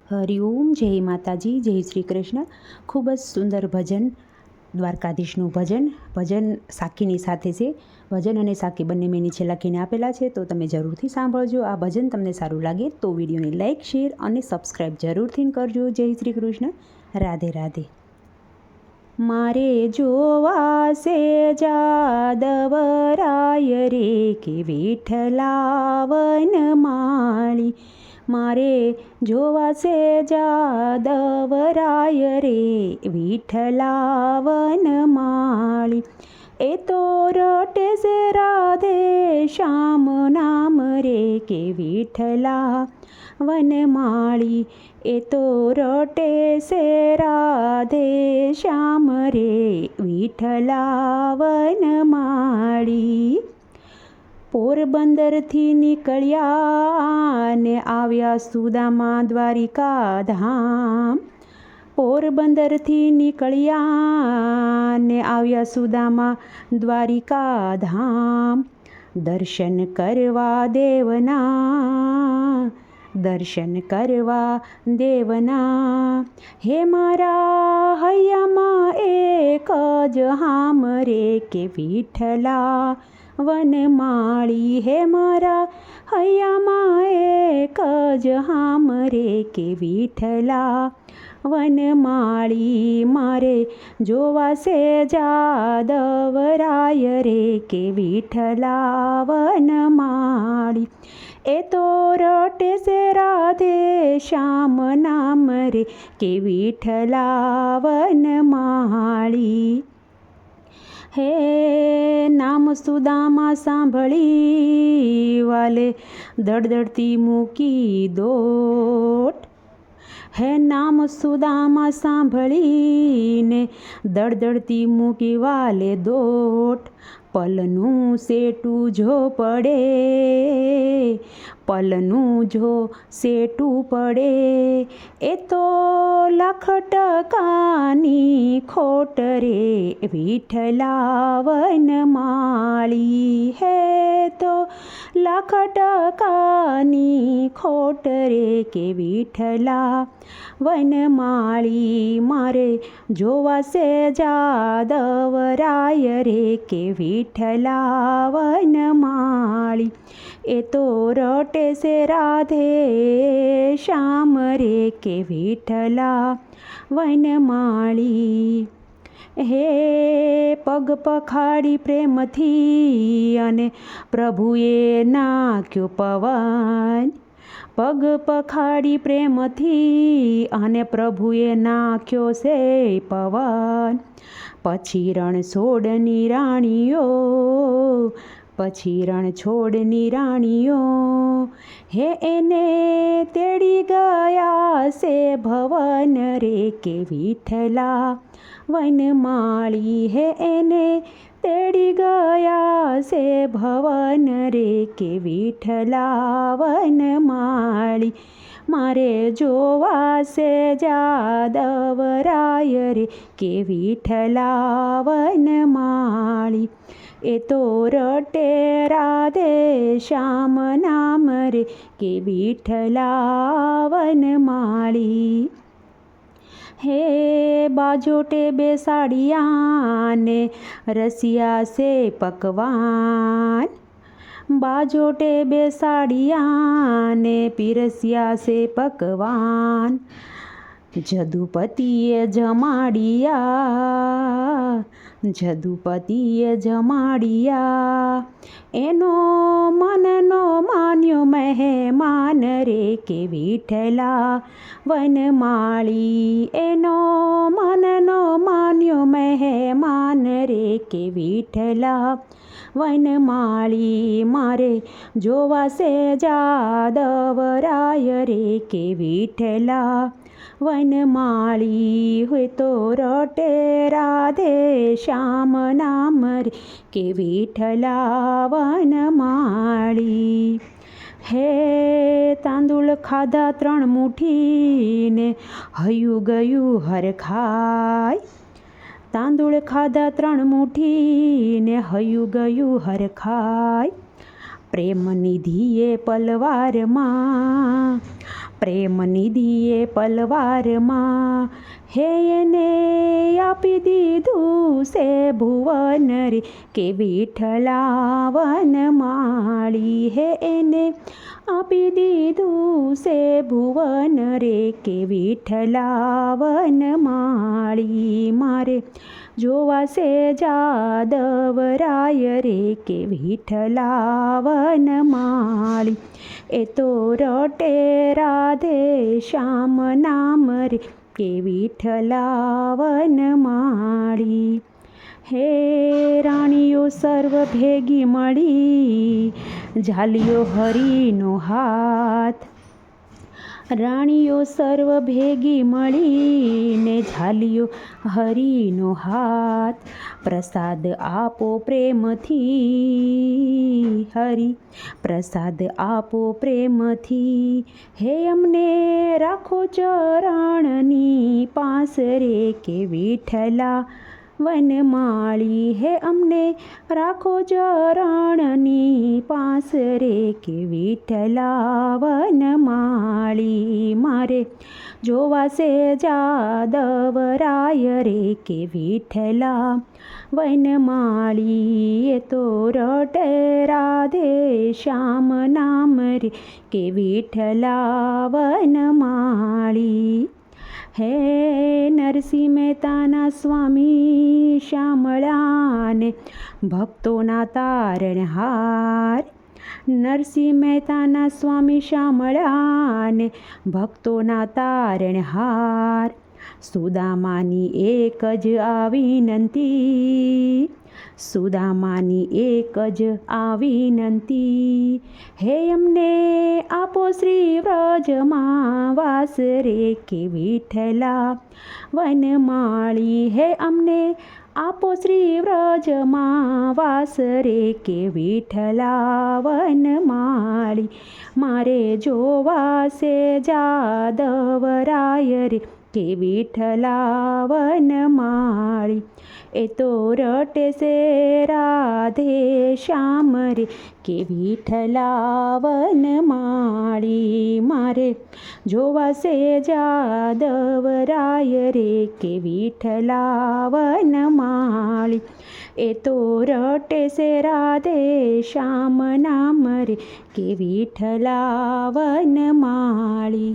હરિઓમ, જય માતાજી, જય શ્રી કૃષ્ણ. ખૂબ જ સુંદર ભજન, દ્વારકાધીશનું ભજન સાકીની સાથે છે. ભજન અને સાકી બંને મેં નીચે લખીને આપેલા છે, તો તમે જરૂરથી સાંભળજો. આ ભજન તમને સારું લાગે તો વિડીયોને લાઇક, શેર અને સબસ્ક્રાઈબ જરૂરથી કરજો. જય શ્રી કૃષ્ણ. રાધે રાધે. મારે જોવા સે જાદવરાય રે કે વિઠ્ઠલા વનમાળી. મારે જોવા સે જાદવરાય રે વિઠ્ઠલા વનમાળી. એ તો રટે સે રાધે શ્યામ નામ રે કે વિઠ્ઠલા વનમાળી. એ તો રટે સે રાધે શ્યામ રે વિઠ્ઠલા વનમાળી. પોરબંદરથી નીકળ્યા ને આવ્યા સુદામા દ્વારિકા ધામ. પોરબંદરથી નીકળ્યા ને આવ્યા સુદામા દ્વારિકા ધામ. દર્શન કરવા દેવના, દર્શન કરવા દેવના. હે મારા હૈયામાં એક જ હામ રે કે વિઠ્ઠલા વનમાળી. હે મારા હૈયામાં એક જ હામ રે કે વિઠ્ઠલા વનમાળી. મારે જોવા સે જાદવરાય રે કે વિઠ્ઠલા વનમાળી. એ તો રટે સે રાધે શ્યામ નામ રે કે વિઠ્ઠલા વનમાળી. હે નામ સુદામા સાંભળી વાલે દળદળતી મૂકી દોટ. હે નામ સુદામા સાંભળીને દળદળતી મૂકી વાલે દોટ. પલનું સેટું જો પડે, પલનું જો સેટું પડે. એ તો લાખ ટકાની ખોટ રે વિઠ્ઠલા વનમાળી. હે તો લાખ ટકાની ખોટ રે કે વિઠ્ઠલા વનમાળી. મારે જોવા સે જાદવરાય રે કે વિઠ્ઠલા વનમાળી. એ તો રટે સે રાધે શ્યામ રે કે વિઠ્ઠલા વનમાળી. હે પગ પખાડી પ્રેમથી અને પ્રભુએ નાખ્યો પવન. પગ પખાડી પ્રેમથી અને પ્રભુએ નાખ્યો છે પવન. પછી રણછોડની રાણીઓ, પછી રણછોડની રાણીઓ. હે એને તેડી ગયા છે ભવન રે કે વિઠ્ઠલા વનમાળી. હે એને તેડી ગયા છે ભવન રે કે વિઠ્ઠલા વનમાળી. મારે જોવા સે જાદવરાય રે કે વિઠ્ઠલા વનમાળી. એ તો રટે રાધે શ્યામ નામ રે કે વિઠ્ઠલા વનમાળી. હે બાજોટે બેસાડિયાને રસિયા સે પકવાન. બાજોટે બેસાડિયાને પીરસ્યા સે પકવાન. જદુપતિએ જમાડિયા, જદુપતિએ જમાડિયા. એનો મનનો માન્યો મહેમાન રે કે વિઠ્ઠલા વનમાળી. એનો મનનો માન્યો મહેમાન રે કે વિઠ્ઠલા વનમાળી. મારે જોવા સે જાદવરાય રે કે વિઠ્ઠલા વનમાળી. હોય તો રટે રાધે શ્યામ નામ રે કે વિઠ્ઠલા વનમાળી. હે તાંદુળ ખાધા 3 મુઠ્ઠીને હયું ગયું હરખાય. તાંદુળ ખાધા 3 મુઠ્ઠીને હયું ગયું હરખાય. પ્રેમ નિધિએ પલવારમાં, પ્રેમ નિધિએ પલવારમાં હે એને આપી દીધું છે ભુવન રે કે વિઠ્ઠલા વનમાળી હે એને આપી દીધું છે ભુવન રે કે વિઠ્ઠલા વનમાળી મારે જોવા છે જાદવરાય રે કે વિઠ્ઠલા વનમાળી એ તો રટે રાધે શ્યામ નામ રે કે વિઠ્ઠલા વનમાળી હે રાણીઓ સર્વ ભેગી મળી ઝાલ્યો હરીનો હાથ રાણીઓ સર્વ ભેગી મળીને ઝાલ્યો હરીનો હાથ પ્રસાદ આપો પ્રેમથી હરી પ્રસાદ આપો પ્રેમથી હે અમને રાખો ચરણની પાસ રે કે વિઠ્ઠલા વનમાળી હે અમને રાખો ચરણની પાસ રે કે વિઠ્ઠલા વનમાળી મારે જોવા છે જાદવરાય રે કે વિઠ્ઠલા વનમાળી એ તો રટે રાધે શ્યામ નામ રે કે વિઠ્ઠલા વનમાળી હે નરસિંહ મહેતાના સ્વામી શામળાને ભક્તોના તારણહાર નરસિંહ મહેતાના સ્વામી શામળાને ભક્તોના તારણહાર સુદામાની એક જ આ વિનંતી સુદામાની એક જ આ વિનંતી હે અમને આપો શ્રી વ્રજમાં વાસ રે કે વિઠ્ઠલા વનમાળી હે અમને આપો શ્રી વ્રજમાં વાસ રે કે વિઠ્ઠલા વનમાળી મારે જોવા છે જાદવરાય રે કે વિઠ્ઠલા વનમાળી એ તો રટે છે રાધે શ્યામ રે કે વિઠ્ઠલા વનમાળી મારે જોવા છે જાદવરાય રે કે વિઠ્ઠલા વનમાળી એ તો રટે છે રાધે શ્યામ નામ રે કે વિઠ્ઠલા વનમાળી